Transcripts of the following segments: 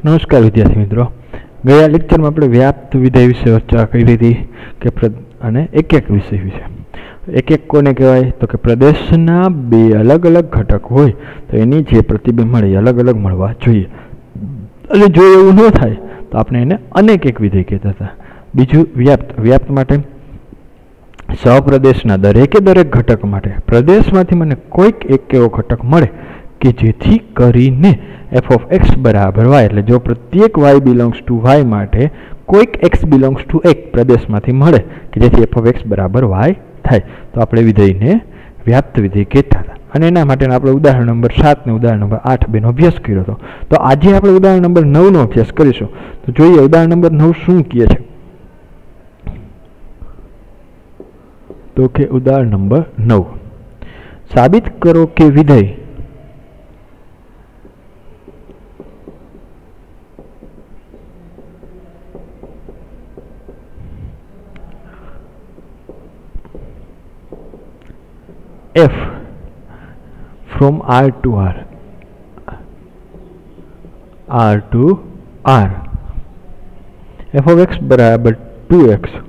नमस्कार विद्यार्थी मित्रों, गया लेक्चर में अपने व्याप्त विधेय विषय चर्चा करी थी कि एक एक विषय विषय एक एक कोने कहेवाय तो कि प्रदेशना बे अलग अलग घटक होय तो एनी जे प्रतिबिंब मळे अलग अलग मळवा जोईए अने जो एवुं न थाय तो आपणे एने अनेक एक विधेय कहेता हता। बीजुं व्याप्त व्याप्त माटे सप्रदेशना दरेके दरेक घटक माटे प्रदेशमांथी मने कोईक एक एवो घटक मळे कि जेथी करीने एफ ऑफ एक्स बराबर वाय एटले जो प्रत्येक वाय बिलोंग्स टू वाय माटे कोईक एक्स बिलोंग्स टू एक प्रदेशमांथी मळे कि जेथी एफ ऑफ एक्स बराबर वाय थाय तो आपणे विधेयने व्याप्त विधेय कहेता हता। अने एना माटेना आपणे उदाहरण नंबर 7 ने उदाहरण नंबर 8 बेनो अभ्यास कर्यो हतो। तो आजे आपणे उदाहरण नंबर 9 नो अभ्यास करीशुं। तो जोईए उदाहरण नंबर 9 शुं कहे छे। तो के उदाहरण नंबर 9 साबित करो कि विधेय f from R to R, R to R, f of x बराबर 2x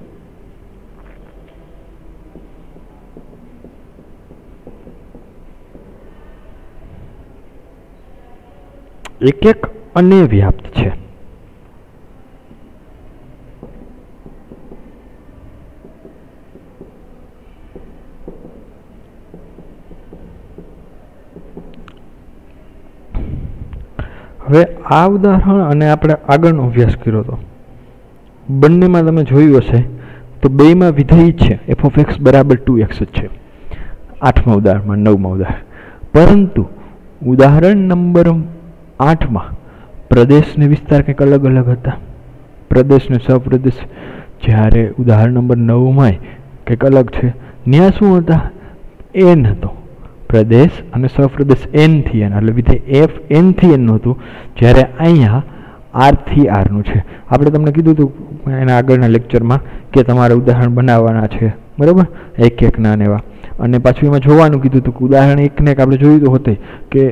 एक एक अन्य व्याप्त है। હવે આ ઉદાહરણ અને આપણે આગળનો અભ્યાસ કર્યો હતો બંનેમાં તમે જોયું હશે તો બેમાં વિધેય છે એફ ઓફ એક્સ બરાબર 2x જ છે 8મા ઉદાહરણમાં 9મા ઉદાહરણ। પરંતુ ઉદાહરણ નંબર 8માં પ્રદેશને વિસ્તાર કંઈક અલગ અલગ હતા। પ્રદેશ ને સપ્રદેશ જ્યારે ઉદાહરણ નંબર 9માં કંઈક અલગ છે। ત્યાં શું હતા એન હતો प्रदेश और सप्रदेश एन थी एन एटले विधेय एफ एन थी एन हतुं ज्यारे अहींया आर थी आर नुं छे। आपणे तमने कीधुं हतुं एना आगळना लेक्चर में कि तमारे उदाहरण बनाववाना छे बराबर एक एक ना एवा अने पाछुं एमां जोवानुं कीधुं हतुं कि उदाहरण एक ने आपणे जोयुं तो होते कि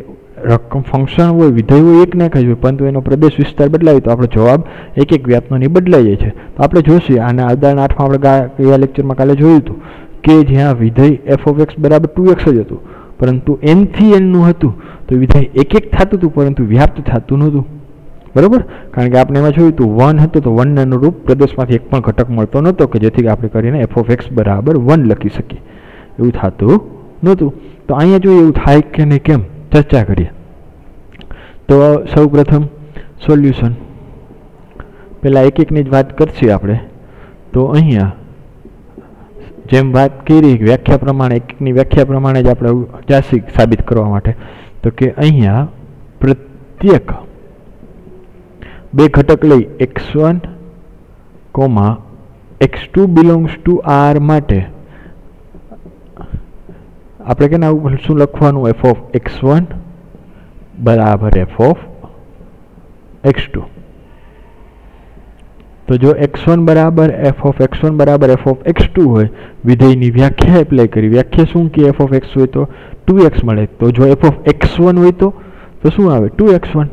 रकम फंक्शन होय विधेय होय एक ने ज होय परंतु एनो प्रदेश विस्तार बदलाय तो आपणो जवाब एक एक व्याप्तनो नहीं बदलाई जाय छे। तो आपणे जोईए आना उदाहरण 8 में आपणे गया लेक्चर में काले जोयुं हतुं कि ज्यां विधेय एफ ऑफ एक्स बराबर 2x ज हतुं परंतु एन थी एन नु हतुं तो विधेय एक एक थातुं हतुं परंतु व्याप्त थातुं नहोतुं बराबर। कारण के आपणे एमां जोयुं तो 1 हतो तो 1 ने अनुरूप प्रदेशमांथी एक पण घटक मळतो नहोतो कि जेथी आपणे करीने एफ ऑफ एक्स बराबर 1 लखी सकीए एवुं थातुं नहोतुं। तो अहींया जो एवुं थाय के ने केम चर्चा करीए। तो सौ प्रथम सोल्यूशन पहला एक एक नी ज वात करशे आपणे। तो अहींया जेम बात करी व्याख्या प्रमाणे एक व्याख्या प्रमाणे ज आपणे जासी साबित करवा माटे तो कि अहींया प्रत्येक बे घटक लई x1 x2 belongs to R माटे आपणे केना शुं लखवानुं f ऑफ x1 बराबर f ऑफ x2। तो जो x1 बराबर f ऑफ x1 बराबर f ऑफ x2 होय विधेय नी व्याख्या एप्लाय करी व्याख्या शुं कि f ऑफ x होय तो 2x मळे तो जो f ऑफ x1 होय तो शुं आवे 2x1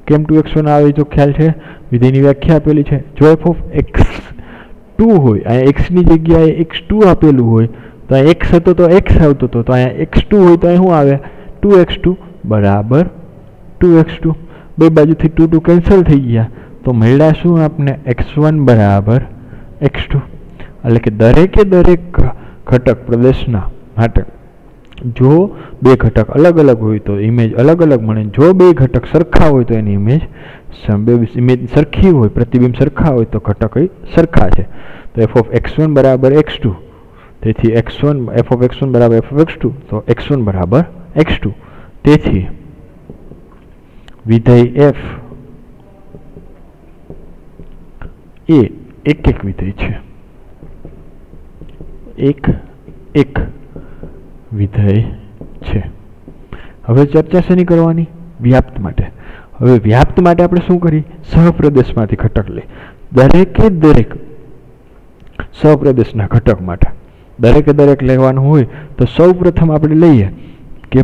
केम 2x1 आवे तो ख्याल छे विधेय नी व्याख्या आपेली छे। जो f ऑफ x2 होय आ x नी जग्याए x2 आपेलुं होय तो आ x हतो तो x आवतो तो आ x2 होय तो आ शुं आवे 2x2 बराबर 2x2 बे बाजुथी 2 2 केन्सल थई गया तो मळ्या शुं आपने x1 बराबर x2 एटले के दरेके दरेक घटक प्रदेशना माटे जो बे घटक अलग अलग होय तो इमेज अलग अलग मळे जो बे घटक सरखा होय तो एनी इमेज सरखी होय प्रतिबिंब सरखा होय तो घटक सरखा छे। तो f ऑफ x1 बराबर x2 तेथी x1 f ऑफ x1 बराबर f ऑफ x2 तो x1 बराबर x2 तेथी विधेय f ए एक एक विधेय छे एक एक विधेय छे। हवे चर्चा शेनी करवानी व्याप्त माटे। हवे व्याप्त माटे आपणे शुं करी सहप्रदेशमांथी घटक लई दरेके दरेक सहप्रदेशना घटक माटे दरेके दरेक लेवानुं होय तो सौ प्रथम आपणे लईए के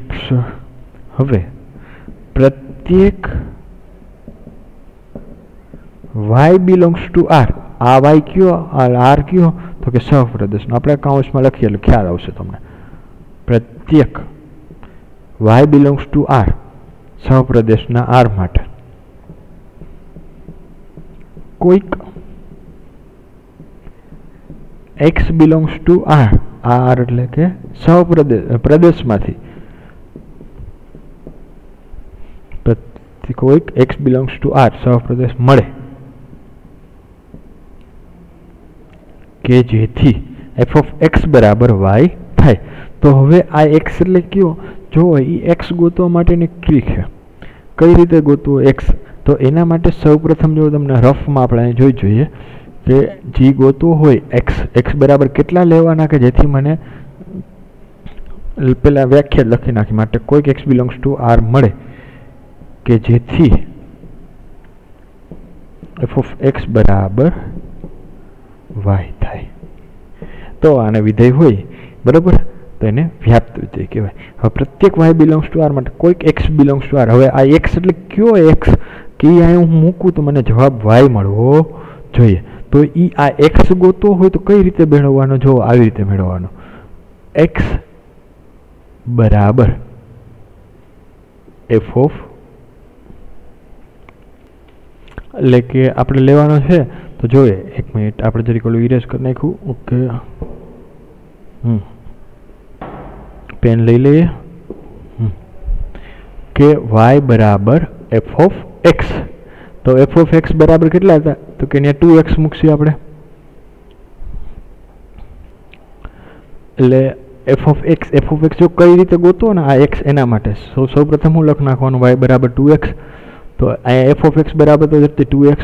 हवे प्रत्येक વાય બિલોંગ્સ ટુ આર, આ વાય કયો આર કયો તો કે સહપ્રદેશનો, આપણે કાઉન્સમાં લખીએ એટલે ખ્યાલ આવશે તમને. પ્રત્યેક વાય બિલોંગ્સ ટુ આર, સહપ્રદેશના આર માટે કોઈક X belongs to R, R એટલે કે પ્રદેશમાંથી કોઈક એક્સ બિલોંગ્સ ટુ આર સહપ્રદેશ મળે કે જેથી એફ ઓફ એક્સ બરાબર વાય થાય. તો હવે આ એક્સ એટલે કયો, જો એ એક્સ ગોતવા માટેની ટ્રીક છે. કઈ રીતે ગોતવો એક્સ, તો એના માટે સૌપ્રથમ જો તમને રફમાં આપણે જોઈ જોઈએ કે જી ગોતવો હોય એક્સ બરાબર કેટલા લેવાના કે જેથી મને પેલા વ્યાખ્યા લખી નાખી માટે કોઈક એક્સ બિલોંગ્સ ટુ આર મળે કે જેથી એફ ઓફ એક્સ બરાબર વાય થાય. તો આને વિધેય હોય બરાબર, તો એને વ્યાપ્ત વિધેય કહેવાય. હવે પ્રત્યેક વાય બિલોંગ્સ ટુ આર માટે કોઈક એક્સ બિલોંગ્સ ટુ આર, હવે આ એક્સ એટલે કયો એક્સ કે અહીં હું મૂકું તો મને જવાબ વાય મળવો જોઈએ. તો આ એક્સ ગોતવો હોય તો કઈ રીતે મેળવવાનો, જો આવી રીતે મેળવવાનો. એક્સ બરાબર એફ ઓફ, એટલે કે આપણે લેવાનો છે તો જોઈએ, એક મિનિટ આપણે જરીક ઓલું ઇરેઝ કરી નાખ્યું. ઓકે, પેન લઈ લઈએ કે વાય બરાબર એફ ઓફ એક્સ. તો એફ ઓફ એક્સ બરાબર કેટલા હતા તો કે અહીંયા 2x મૂકશું આપણે, એટલે એફ ઓફ એક્સ જો કઈ રીતે ગોતો ને આ એક્સ એના માટે સૌ પ્રથમ હું લખ નાખવાનું વાય બરાબર 2x. તો અહીંયા એફ ઓફ એક્સ બરાબર તો 2x,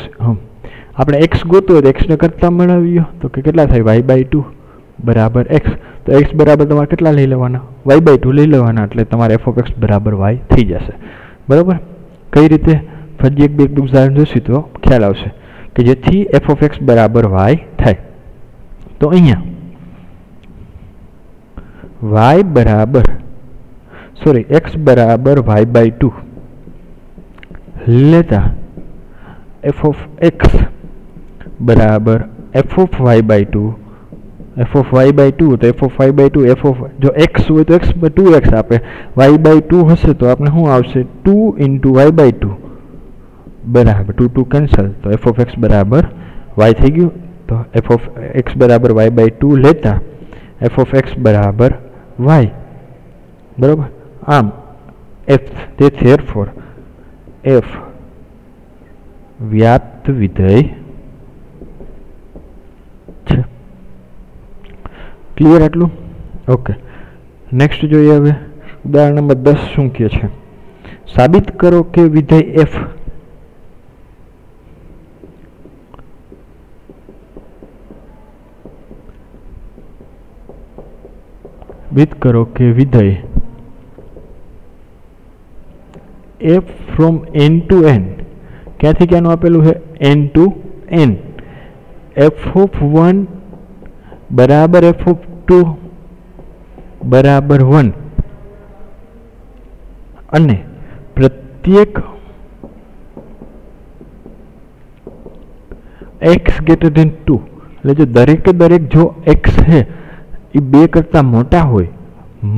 આપણે એક્સ ગોતો હોય તો એક્સને કરતા મેળવીએ તો કે કેટલા થાય y/2 બરાબર એક્સ. તો એક્સ બરાબર તમારે કેટલા લઈ લેવાના, y/2 લઈ લેવાના, એટલે તમારે એફ ઓફ એક્સ બરાબર વાય થઈ જશે. બરાબર, કઈ રીતે ફરી એક બે ઉદાહરણ જોઈશું તો ખ્યાલ આવશે કે જેથી એફ ઓફ એક્સ બરાબર વાય થાય. તો અહીંયા y બરાબર એક્સ બરાબર y/2 લેતા એફ ઓફ એક્સ બરાબર F of y/2, F of y/2 તો F of y/2 F of જો એક્સ હોય તો એક્સ 2x આપે, y/2 હશે તો આપણે શું આવશે 2 × y/2 બરાબર 2 કેન્સલ, તો એફ ઓફ એક્સ બરાબર વાય થઈ ગયું. તો એફ ઓફ એક્સ બરાબર y/2 લેતા એફ ઓફ એક્સ બરાબર વાય બરાબર. આમ એફ therefore એફ વ્યાપ્ત વિધેય છે. ક્લિયર આટલું? ઓકે, નેક્સ્ટ જોઈએ. હવે ઉદાહરણ નંબર 10 શું કહે છે, સાબિત કરો કે વિધેય F f from n to n, ક્યાંથી ક્યાંનું આપેલું છે n to n, f of 1 બરાબર f of 2 બરાબર 1 અને પ્રત્યેક x greater than 2, એટલે જો દરેક જો x છે એ 2 કરતા મોટા હોય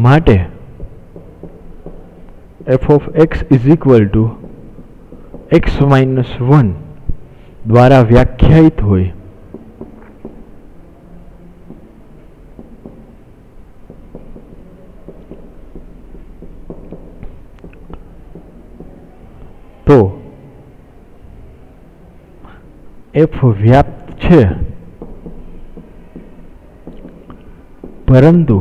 માટે f of x is equal to x minus 1 દ્વારા વ્યાખ્યાયિત હોય. તો f વ્યાપ્ત છે પરંતુ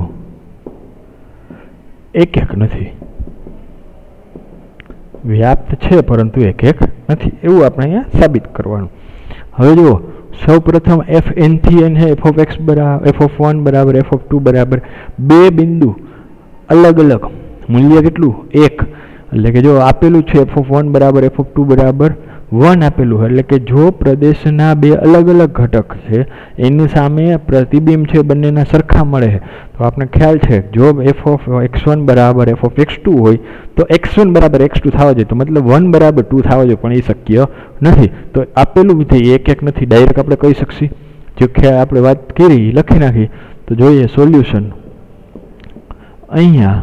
એક નથી, વ્યાપ્ત છે પરંતુ એક નથી, એવું આપણે અહીંયા સાબિત કરવાનું. હવે જુઓ, સૌ પ્રથમ એફ એન થી એન है, f of x બરાબર f of 1 બરાબર f of 2 બરાબર 2 બિંદુ અલગ અલગ મૂલ્ય કેટલું 1, એટલે કે જો આપેલું છે f of 1 બરાબર f of 2 બરાબર 1 આપેલું એટલે કે જો પ્રદેશના બે અલગ અલગ ઘટક છે એની સામે પ્રતિબિંબ છે બંનેના સરખા મળે તો આપણે ખ્યાલ છે જો f of x1 બરાબર f of x2 હોય તો x1 બરાબર x2 થવા જોઈએ, તો મતલબ 1 બરાબર 2 થવા જોઈએ, પણ એ શક્ય નથી. તો આપેલું વિધેય એક નથી, ડાયરેક્ટ આપણે કહી શકીએ જો ખ્યાલ આપણે વાત કરી લખી નાખી. તો જોઈએ સોલ્યુશન. અહીંયા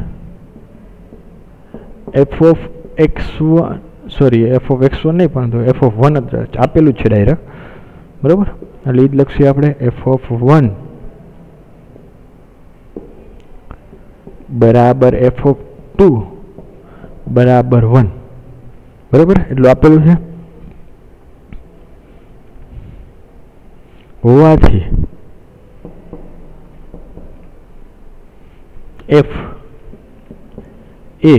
f of x1 f of x1 નહીં પરંતુ f of 1 જ આપેલું છે ડાયરેક્ટ, બરાબર. એટલે એ જ લખીએ આપણે f of 1 બરાબર f of 2 બરાબર 1, બરાબર. એટલું આપેલું છે હોવાથી f એ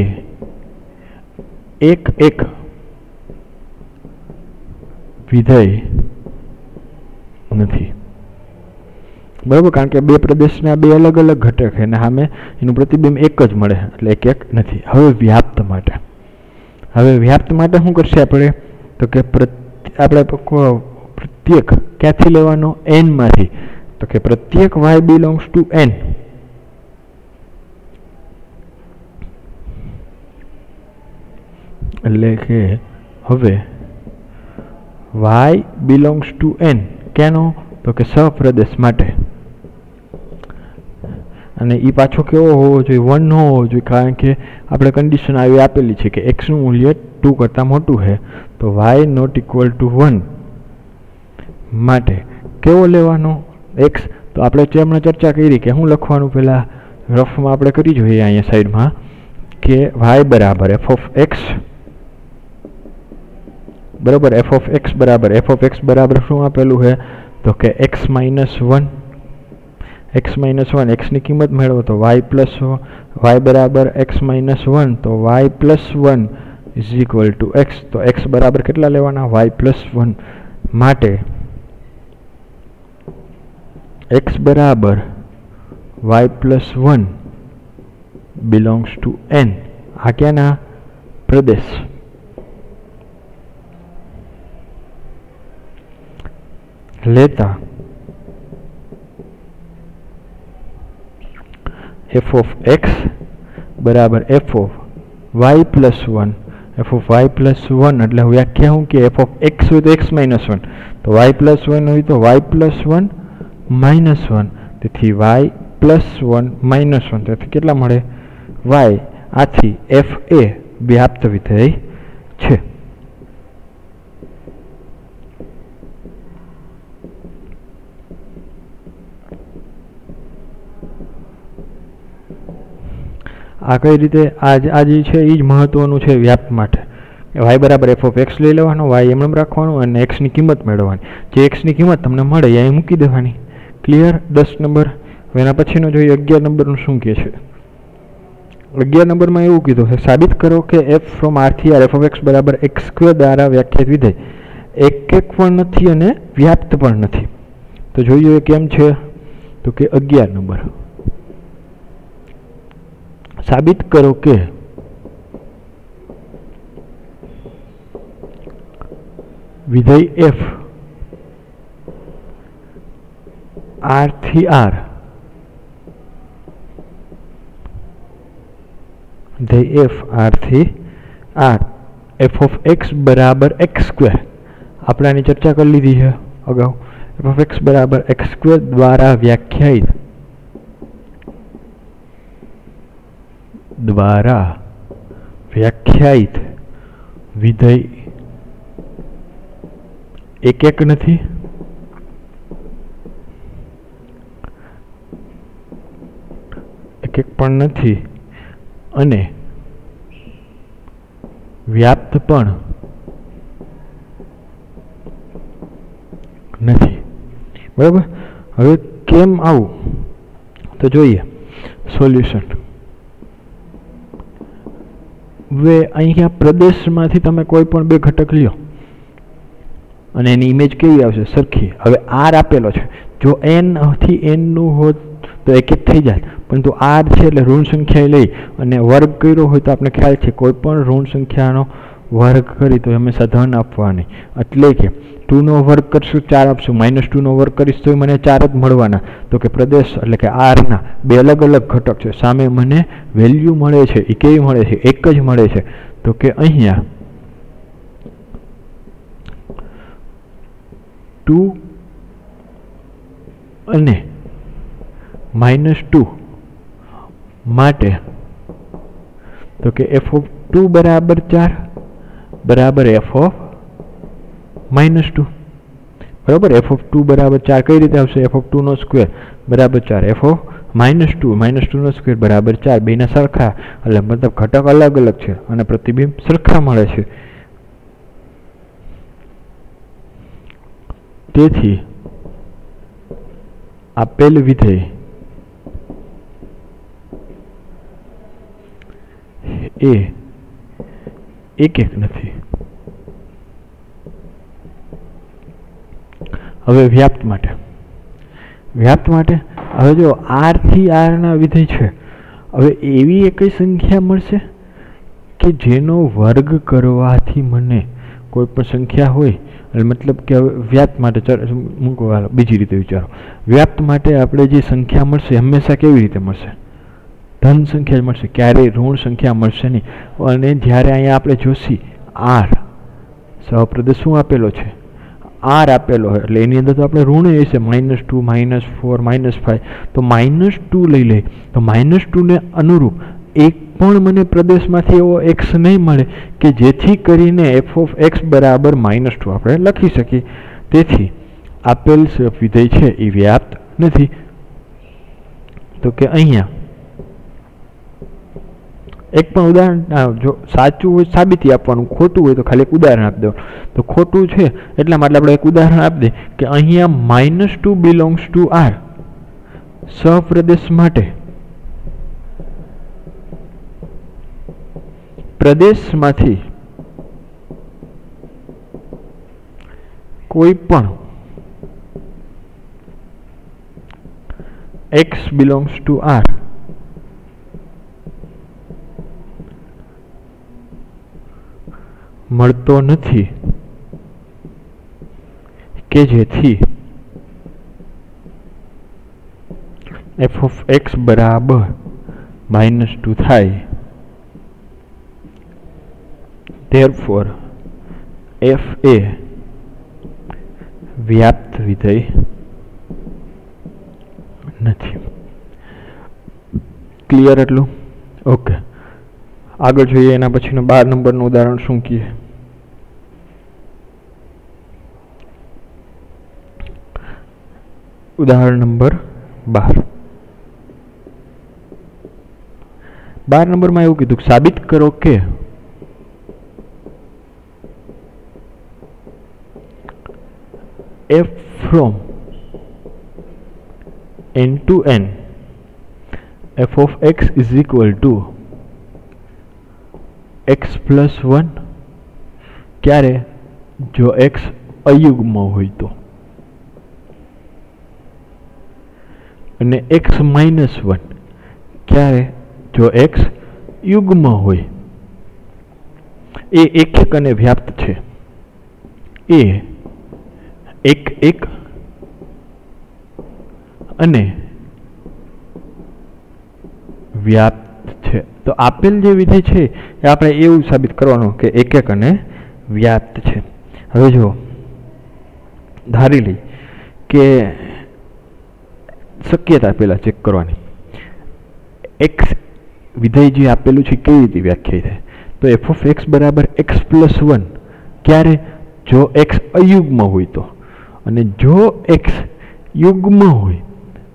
એક વિધેય નથી, બરાબર. કારણ કે બે પ્રદેશના બે અલગ અલગ ઘટક છે ને સામે એનું પ્રતિબિંબ એક જ મળે એટલે એક નથી. હવે વ્યાપ્ત માટે શું કરશે આપણે? તો કે આપણે પ્રત્યેક ક્યાંથી લેવાનો? n માંથી. તો કે પ્રત્યેક y belongs to n એટલે કે હવે y belongs to n કેનો? તો કે સહપ્રદેશ માટે. અને એ પાછો કેવો હોવો જોઈએ? 1 ન હોવો જોઈએ, કારણ કે આપણે કન્ડિશન આવી આપેલી છે કે x નું મૂલ્ય 2 કરતાં મોટું છે, તો y નોટ ઇક્વલ ટુ 1 માટે કેવો લેવાનો? x. તો આપણે હમણાં ચર્ચા કરી કે શું લખવાનું, પહેલાં રફમાં આપણે કરી જોઈએ અહીંયા સાઈડમાં કે y બરાબર f of x બરાબર f of x બરાબર શું આપેલું છે? તો કે x minus 1 x ની કિંમત મેળવો તો y બરાબર x minus 1, તો y plus 1 is equal to x. તો x બરાબર કેટલા લેવાના? y plus 1 માટે x બરાબર y plus 1 belongs to n. આ ક્યાંના? પ્રદેશ. લેતા f of x બરાબર f of y plus 1 એટલે વ્યાખ્યા શું કે f of x હોય તો x minus 1, તો y plus 1 હોય તો y plus 1 minus 1, તેથી y plus 1 minus 1, તેથી કેટલા મળે? y. આથી f એ વ્યાપ્ત વિધેય છે. આ કઈ રીતે? આ જે છે એ જ મહત્વનું છે વ્યાપ્ત માટે. y બરાબર f of x લઈ લેવાનો, y એમ રાખવાનું અને x ની કિંમત મેળવવાની. જે x ની કિંમત તમને મળે એ અહીં મૂકી દેવાની. ક્લિયર? 10 નંબર. હવે એના પછીનો જોઈએ 11 નંબરનું શું કહે છે. 11 નંબરમાં એવું કીધું છે સાબિત કરો કે f ફ્રોમ r થી r f of x બરાબર x² દ્વારા વ્યાખ્યાયિત વિધેય એક પણ નથી અને વ્યાપ્ત પણ નથી. તો જોઈએ કેમ છે. તો કે 11 નંબર સાબિત કરો કે વિધેય f r થી r વિધેય f r થી r f of x બરાબર x². આપણે આની ચર્ચા કરી લીધી છે અગાઉ. f of x બરાબર x² દ્વારા વ્યાખ્યાયિત વિધેય એક નથી એક પણ નથી અને વ્યાપ્ત પણ નથી. બરાબર. હવે કેમ આવું તો જોઈએ સોલ્યુશન. હવે અહીંયા પ્રદેશમાંથી તમે કોઈ પણ બે ઘટક લ્યો અને એની ઇમેજ કેવી આવશે? સરખી. હવે r આપેલો છે, જો n થી n નું હોત તો એક જ થઈ જાય, પરંતુ r છે એટલે ઋણ સંખ્યા લઈ અને વર્ગ કર્યો હોય તો આપણે ખ્યાલ છે કોઈ પણ ઋણ સંખ્યાનો વર્ગ કરી તો હંમેશા ધન આપવાની, એટલે કે 2 નો વર્ગ કરશું 4 આપશું, -2 નો વર્ગ કરીશ તો મને 4 જ મળવાના. તો કે પ્રદેશ એટલે કે આરના બે અલગ અલગ ઘટક છે, સામે મને વેલ્યુ મળે છે એ કેવી મળે છે? એક જ મળે છે. તો કે અહીંયા 2 અને -2 માટે તો કે f(2) બરાબર 4 બરાબર f(-2) બરાબર. f(2) બરાબર 4 કઈ રીતે આવશે? f(2) નો સ્ક્વેર બરાબર 4, f(-2) નો સ્ક્વેર બરાબર 4. બેના સરખા એટલે મતલબ ઘટક અલગ અલગ છે અને પ્રતિબિંબ સરખા મળે છે. તેથી આપેલ વિધેય એ એક નથી. હવે વ્યાપ્ત માટે હવે જો r થી r ના વિધેય છે. હવે એવી એકઈ સંખ્યા મળશે કે જેનો વર્ગ કરવાથી મને કોઈ પણ સંખ્યા હોય, એટલે મતલબ કે હવે વ્યાપ્ત માટે મૂકો, બીજી રીતે વિચારો. વ્યાપ્ત માટે આપણે જે સંખ્યા મળશે હંમેશા કેવી રીતે મળશે? ધન સંખ્યા જ મળશે, ક્યારેય ઋણ સંખ્યા મળશે નહીં. અને જ્યારે અહીંયા આપણે જોશી r સહપ્રદેશ શું આપેલો છે? r આપેલો હોય એટલે એની અંદર તો આપણે ઋણ હશે, -2, -4, -5. તો -2 લઈ લઈએ તો -2 ને અનુરૂપ એક પણ મને પ્રદેશમાંથી એવો x નહીં મળે કે જેથી કરીને f(x) બરાબર -2 આપણે લખી શકીએ. તેથી આપેલ વિધેય છે એ વ્યાપ્ત નથી. તો કે અહીંયા એક પણ ઉદાહરણ, જો સાચું હોય સાબિતી આપવાનું, ખોટું હોય તો ખાલી એક ઉદાહરણ આપી દો. તો ખોટું છે એટલા માટે આપણે એક ઉદાહરણ આપી દઈએ કે અહીંયા -2 belongs to R સહપ્રદેશ માટે પ્રદેશમાંથી કોઈ પણ x belongs to R મળતો નથી કે જેથી f(x) બરાબર -2 થાય. therefore f એ વ્યાપ્ત વિધેય નથી. ક્લિયર એટલું? ઓકે, આગળ જોઈએ. એના પછીનું 12 નંબરનું ઉદાહરણ શું કહે? ઉદાહરણ નંબર 12. 12 નંબરમાં એવું કીધું કે સાબિત કરો કે f from n to n f(x) is equal to x plus 1 ક્યારે? જો x અયુગ્મ હોય તો, અને x minus 1 ક્યારે? જો x યુગ્મ હોય. એ એક અને વ્યાપ્ત છે. એ એક અને વ્યાપ્ત છે. તો આપેલ જે વિધેય છે એ આપણે એવું સાબિત કરવાનું કે એક અને વ્યાપ્ત છે. હવે જો ધારી લઈ કે શક્યતા પહેલા ચેક કરવાની, x વિધેય જે આપેલું છે કેવી રીતે વ્યાખ્યાયિત થાય? તો f(x) બરાબર x plus 1 ક્યારે? જો x અયુગ્મ હોય તો, અને જો x યુગ્મ હોય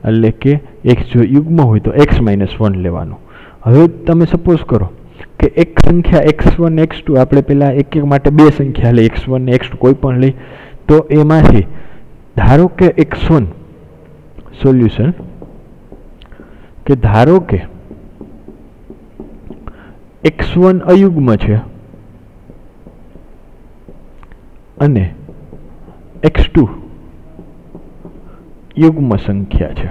એટલે કે x જો યુગ્મ હોય તો x minus 1 લેવાનું. હવે તમે સપોઝ કરો કે એક સંખ્યા x1 x2, આપણે પેલા એક માટે બે સંખ્યા લઈ, x1 ને x2 કોઈ પણ લઈ, તો એમાંથી ધારો કે x1 સોલ્યુશન કે ધારો કે x1 અયુગ્મ છે અને x2 યુગ્મ સંખ્યા છે.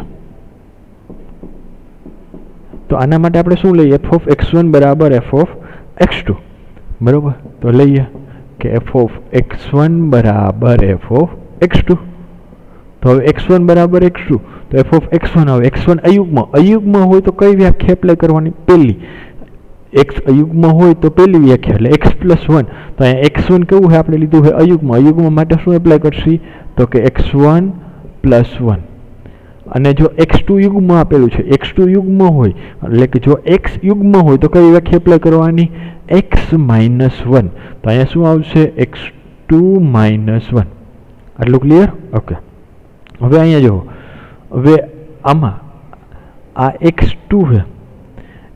તો આના માટે આપણે શું લઈએ? f(x1) બરાબર f(x2). बराबर। तो लईए कि एफ ऑफ x1 बराबर एफ ऑफ x2। तो हवे x1 बराबर x2 तो एफ ऑफ x1 हवे x1 अयुग्म होय तो कई व्याख्या एप्लाय करवानी? पहली। x अयुग्म होय तो पहली व्याख्या એટલે x+1। तो अहीं x1 केवुं है आपणे लीधुं है अयुग्म माटे शुं एप्लाय करशी? तो के x1+1 અને જો x2 યુગ્મ આપેલું છે x2 યુગ્મ હોય એટલે કે જો x યુગ્મ હોય તો કઈ વ્યાખ્યા એપ્લાય કરવાની? x -1। તો અહીંયા શું આવશે? x2 -1। આટલું ક્લિયર? ઓકે। હવે અહીંયા જો હવે આમાં આ x2 છે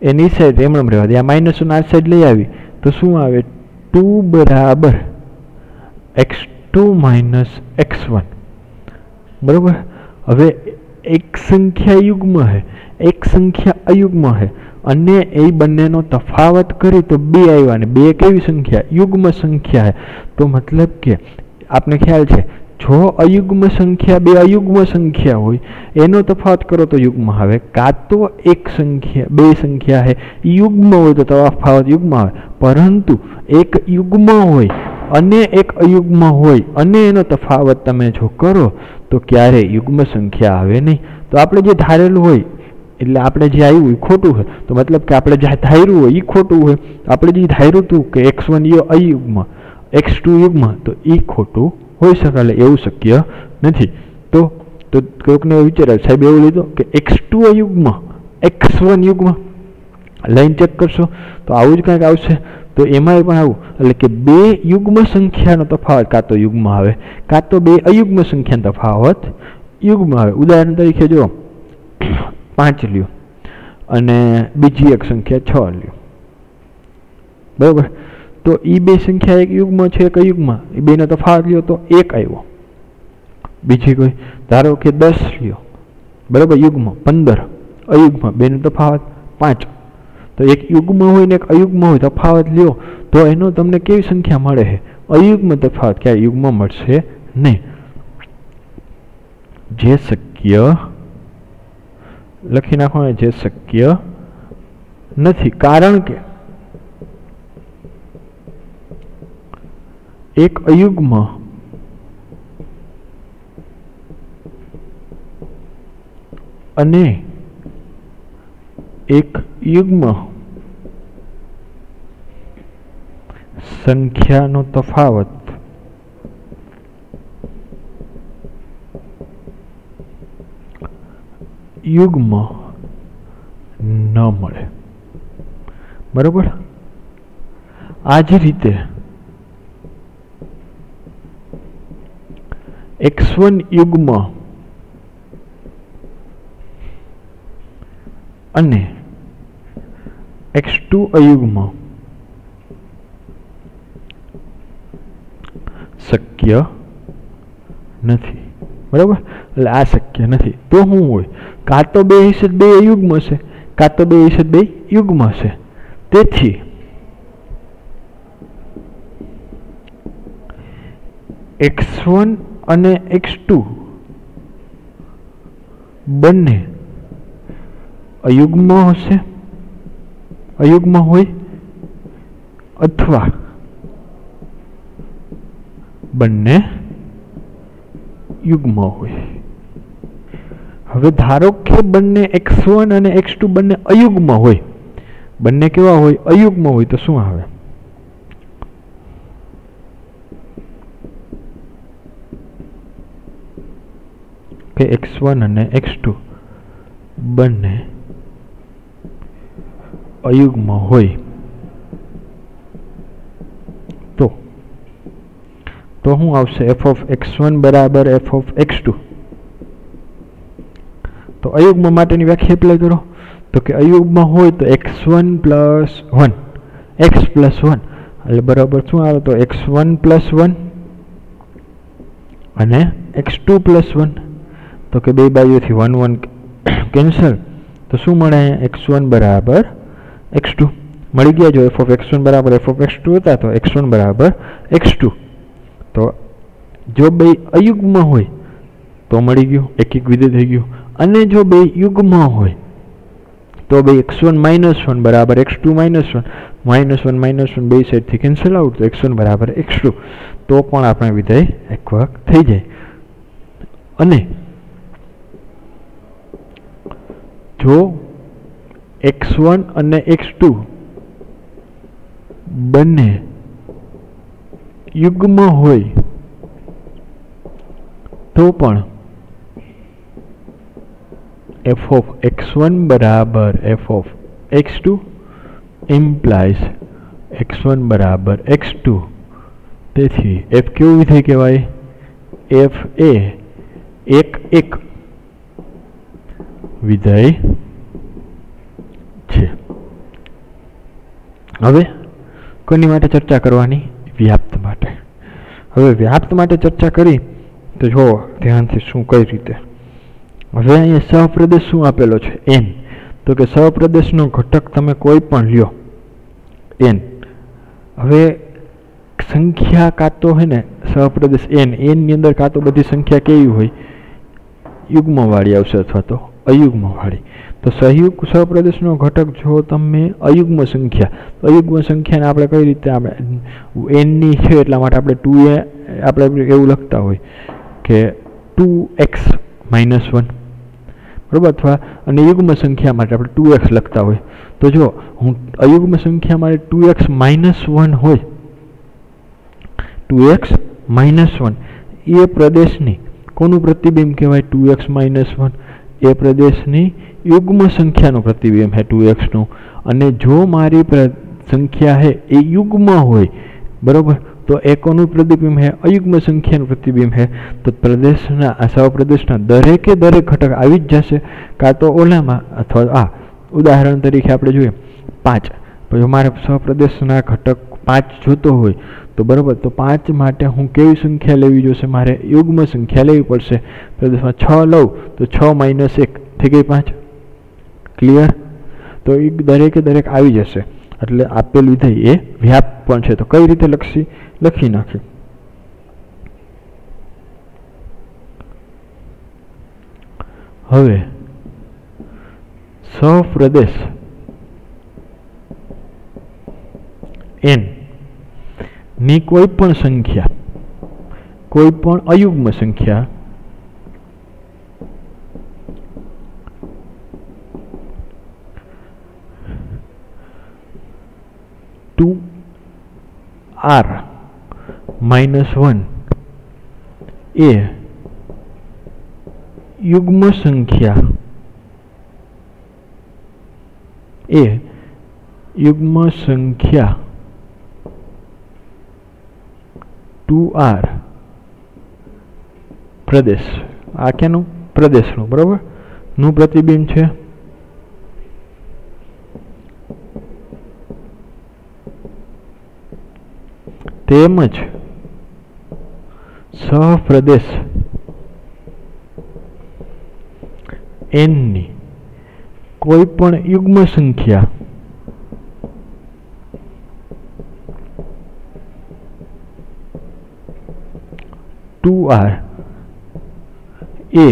એની સાઈડ એમ રહેવા દે, આ -1 આ સાઈડ લઈ આવી તો શું આવે? 2 બરાબર x2 - x1 बराबर। हवे एक संख्या युग्म है एक संख्या अयुग्म है अन्य ए बन्नेनो तफावत करी तो बे आव्या ने बे केवी संख्या? युग्म संख्या है। तो मतलब के आपने ख्याल है जो अयुग्म संख्या बे अयुग्म संख्या होय एनो तफावत करो तो युग्म आवे, का तो एक संख्या बे संख्या है युग्म होय तो तफावत युग्म आवे, परंतु एक युग्म होय अन्य एक अयुग्म होय अन्य एनो तफावत तमे जो करो तो क्यारे युग्म संख्या आवे नहीं। तो आपणे जे धारेलुं होय એટલે આપણે જે આવ્યું એ ખોટું છે, તો મતલબ કે આપણે જે ધાર્યું હોય એ ખોટું હોય। આપણે જે ધાર્યું હતું કે x1 અયુગ્મ x2 યુગ્મ તો એ ખોટું હોઈ શકે, એટલે એવું શક્ય નથી। તો કોઈકને વિચારે સાહેબ એવું લીધો કે x2 અયુગ્મ x1 યુગ્મ લાઈન ચેક કરશો તો આવું જ કંઈક આવશે। तो एमां पण आवुं એટલે કે બે યુગ્મ સંખ્યાનો તફાવત કાં તો યુગ્મ આવે કાં તો બે અયુગ્મ સંખ્યાનો તફાવત યુગ્મ આવે। ઉદાહરણ તરીકે જો 5 લ્યો અને બીજી એક સંખ્યા 6 લ્યો, બરાબર। તો એ બે સંખ્યા એક યુગ્મ છે એક અયુગ્મ, એ બેનો તફાવત લ્યો તો 1 આવ્યો। બીજી કોઈ ધારો કે 10 લ્યો, બરાબર, યુગ્મ 15 અયુગ્મ, બેનો તફાવત 5। तो एक युग्म हो ने एक अयुग्म हो तफावत लो तो एनो तमने केवी संख्या मळे है? अयुग्म तफावत, क्या युग्म मळशे नहीं। जे शक्य लखी नाखो, जे शक्य नहीं, कारण के एक अयुग्म अने एक युग्म संख्या नो तफावत युग्म न मळे, बराबर। आज रीते x1 युग्म अने x2 अयुग्म शक्य नहीं, बराबर। એટલે આ શક્ય નથી તો શું હોય? કાં તો બે હિસ્સે બે અયુગ્મ છે કાં તો બે હિસ્સે બે યુગ્મ છે। તેથી x1 અને x2 બંને अयुग्म हशे, अयुग्म होय अथवा बन्ने युग्म होय। हवे धारो के बन्ने x1 અને x2 बन्ने अयुग्म होय, बन्ने केवा होय? अयुग्म होय तो शुं आवे? के x1 અને x2 बन्ने अयुग्म होय तो हूँ आवशे? एफ ऑफ x1 बराबर एफ ऑफ x2। तो अयुग्म माटेनी व्याख्या एप्लाय करो तो कि अयुग्म होय तो x1 + 1 x + 1 એટલે બરાબર શું આવે? તો x1 + 1 અને x2 + 1। તો કે બે બાજુથી 1 1 કેન્સલ तो शू मळे? x1 बराबर x2 मळी गया। जो f ऑफ x1 बराबर f ऑफ x2 था तो x1 बराबर x2। तो जो बे अयुग्म होय तो मळी गयो, एक एक विधेय थई गयो। अने जो बे युग्म होय तो भाई x1 -1 बराबर x2 -1 -1 બે સાઈડથી કેન્સલ આઉટ તો x1 બરાબર x2 તો પણ આપણે વિધેય એકવક થઈ જાય. અને જો x1 અને x2 બંને યુગ્મ હોય તો પણ f of x1 बराबर f of x2 implies x1 बराबर x2. તેથી f કેવું વિધેય કહેવાય? f એ એક વિધેય છે. હવે કોની માટે ચર્ચા કરવાની? વ્યાપ્ત માટે. હવે વ્યાપ્ત માટે ચર્ચા કરી તો જો ધ્યાનથી શું કઈ રીતે. હવે અહીંયા સહપ્રદેશ શું આપેલો છે? n. તો કે સહપ્રદેશનો ઘટક તમે કોઈ પણ લ્યો n. હવે સંખ્યા કાં તો હે ને સહપ્રદેશ n ની અંદર કાં તો બધી સંખ્યા કેવી હોય? યુગ્મવાળી આવશે અથવા તો અયુગ્મવાળી. તો સહપ્રદેશનો ઘટક જો તમે અયુગ્મ સંખ્યાને આપણે કઈ રીતે આપણે n ની છે એટલા માટે આપણે 2a આપણે એવું લખતા હોય કે 2x -1 બરાબર, અથવા અને યુગ્મ સંખ્યા માટે આપણે 2x લખતા હોય. તો જો હું અયુગ્મ સંખ્યા માટે 2x -1 હોય, 2x -1 એ પ્રદેશની કોનું પ્રતિબિંબ કહેવાય? 2x -1 એ પ્રદેશની યુગ્મ સંખ્યાનું પ્રતિબિંબ है 2x નું. અને જો મારી સંખ્યા है એ યુગ્મ હોય બરાબર, તો એ કોનું પ્રતિબિંબ है? અયુગ્મ સંખ્યાનું પ્રતિબિંબ है. તો પ્રદેશના સહપ્રદેશના દરેકે દરેક ઘટક આવી જ જશે, કાં તો ઓલામાં અથવા આ ઉદાહરણ તરીકે આપણે જોઈએ 5. પછી મારે સહપ્રદેશના ઘટક 5 જોતો હોય તો બરાબર, તો 5 માટે હું કેવી સંખ્યા લેવી જોશે? મારે યુગ્મ સંખ્યા લેવી પડશે. પ્રદેશમાં 6 લઉં તો 6 - 1 થઈ ગઈ 5. ક્લિયર? તો એ દરેકે દરેક આવી જશે. એટલે આપેલ વિધેય એ વ્યાપ્ત પણ છે. તો કઈ રીતે લખી નાખી? હવે સહપ્રદેશ n ની કોઈ પણ સંખ્યા, કોઈ પણ અયુગ્મ સંખ્યા r -1 એ યુગ્મ સંખ્યા 2r પ્રદેશ, આ ક્યાંનું? પ્રદેશનું બરાબર નું પ્રતિબિંબ છે. તેમજ સહપ્રદેશ n ની કોઈ પણ યુગ્મ સંખ્યા r એ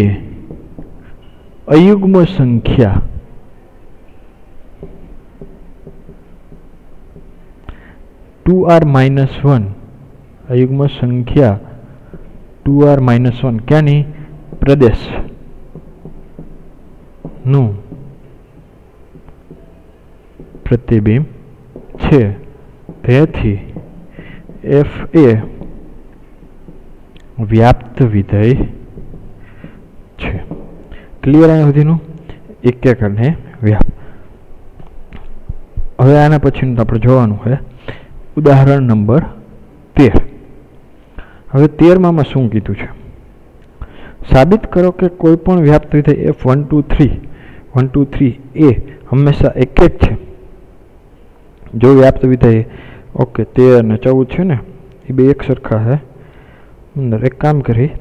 અયુગ્મ સંખ્યા -1 અયુગ્મ સંખ્યા 2r -1 ક્યાંની? પ્રદેશ નું પ્રતિબિંબ છે. તેથી f એ વ્યાપ્ત વિધેય છે. ક્લિયર? અહીંયા સુધીનું એક અને વ્યાપ્ત. હવે આના પછીનું આપણે જોવાનું છે ઉદાહરણ નંબર 13. હવે 13માં શું કીધું છે? સાબિત કરો કે કોઈ પણ વ્યાપ્ત વિધેય f1 2 3 એ હંમેશા એક જ છે. જો વ્યાપ્ત વિધેય ઓકે 13 અને 14 છે ને એ બે એક સરખા છે. એક કામ કરી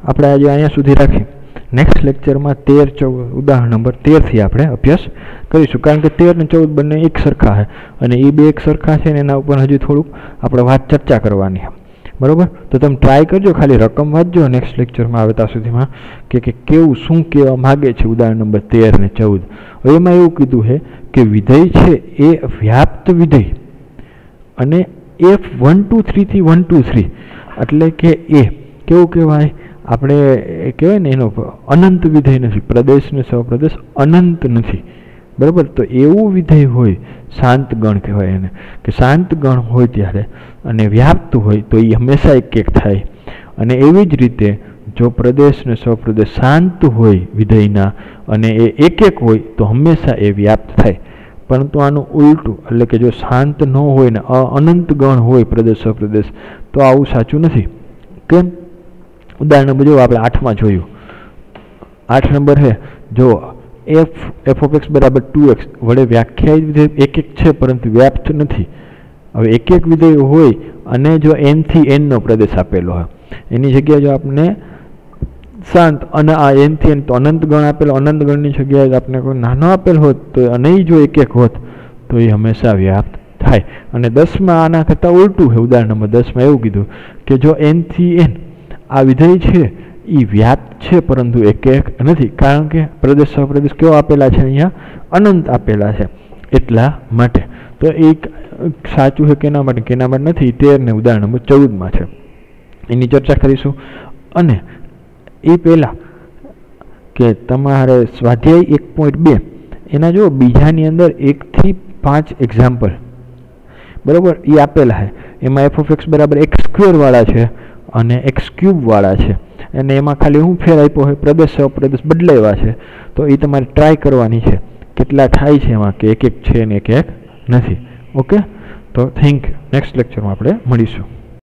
આપણે આજે અહીંયા સુધી રાખી, નેક્સ્ટ લેક્ચરમાં 13 14 ઉદાહરણ નંબર 13 થી આપણે અભ્યાસ કરીશું. કારણ કે 13 અને 14 બંને એક સરખા છે અને એ બે એક સરખા છે ને એના ઉપર હજી થોડુંક આપણે ચર્ચા કરવાની છે. બરાબર. તો તમે ટ્રાય કરજો, ખાલી રકમ વાંચજો નેક્સ્ટ લેક્ચરમાં આવે ત્યાં સુધીમાં કે કેવું શું કહેવા માગે છે. ઉદાહરણ નંબર 13 ને 14. હવે એમાં એવું કીધું છે કે વિધેય છે એ વ્યાપ્ત વિધેય અને F1 2 3 થી 1 2 3 એટલે કે એ કેવું કહેવાય, આપણે કહેવાય ને એનો અનંત વિધેય નથી, પ્રદેશ ને સહપ્રદેશ અનંત નથી. બરાબર. તો એવું વિધેય હોય, શાંત ગણ કહેવાય એને, કે શાંત ગણ હોય ત્યારે અને વ્યાપ્ત હોય તો એ હંમેશા એક એક થાય. અને એવી જ રીતે જો પ્રદેશ ને સહપ્રદેશ શાંત હોય વિધેયના અને એ એક એક હોય તો હંમેશા એ વ્યાપ્ત થાય. પરંતુ આનું ઉલટું, એટલે કે જો શાંત ન હોય ને અનંત ગણ હોય પ્રદેશ સહપ્રદેશ તો આવું સાચું નથી. કેમ? ઉદાહરણ નંબર જો આપણે 8માં જોયું. 8 નંબર છે, જો f of x બરાબર 2x વડે વ્યાખ્યાયિત વિધેય એક એક છે પરંતુ વ્યાપ્ત નથી. હવે એક એક વિધેય હોય અને જો n થી n નો પ્રદેશ આપેલો હોય, એની જગ્યાએ જો આપણે શાંત અને આ n થી n તો અનંત ગણ આપેલો, અનંત ગણની જગ્યાએ આપણે કોઈ નાનો આપેલ હોત તો નહીં જો એક એક હોત તો એ હંમેશા વ્યાપ્ત થાય. અને 10માં આના કરતાં ઉલટું છે. ઉદાહરણ નંબર 10માં એવું કીધું કે જો n થી n આ વિધેય છે એ વ્યાપ્ત છે પરંતુ એક એક નથી, કારણ કે પ્રદેશ સહપ્રદેશ કેવો આપેલા છે, અહીંયા અનંત આપેલા છે એટલા માટે. તો એક સાચું છે કેના માટે, કેના માટે નથી, 13 ને ઉદાહરણ નંબર 14માં છે. એની ચર્ચા કરીશું. અને એ પહેલાં કે તમારે સ્વાધ્યાય 1.2 એના જો બીજાની અંદર 1 થી 5 એક્ઝામ્પલ બરાબર એ આપેલા છે. એમાં f of x બરાબર x² વાળા છે અને x³ વાળા છે. અને એમાં ખાલી હું ફેર આપ્યો હોય, પ્રદેશ સહપ્રદેશ બદલાવ્યા છે. તો એ તમારે ટ્રાય કરવાની છે કેટલા થાય છે એમાં, કે એક એક છે ને એક એક નથી. ઓકે, તો થેન્ક યુ. નેક્સ્ટ લેક્ચરમાં આપણે મળીશું.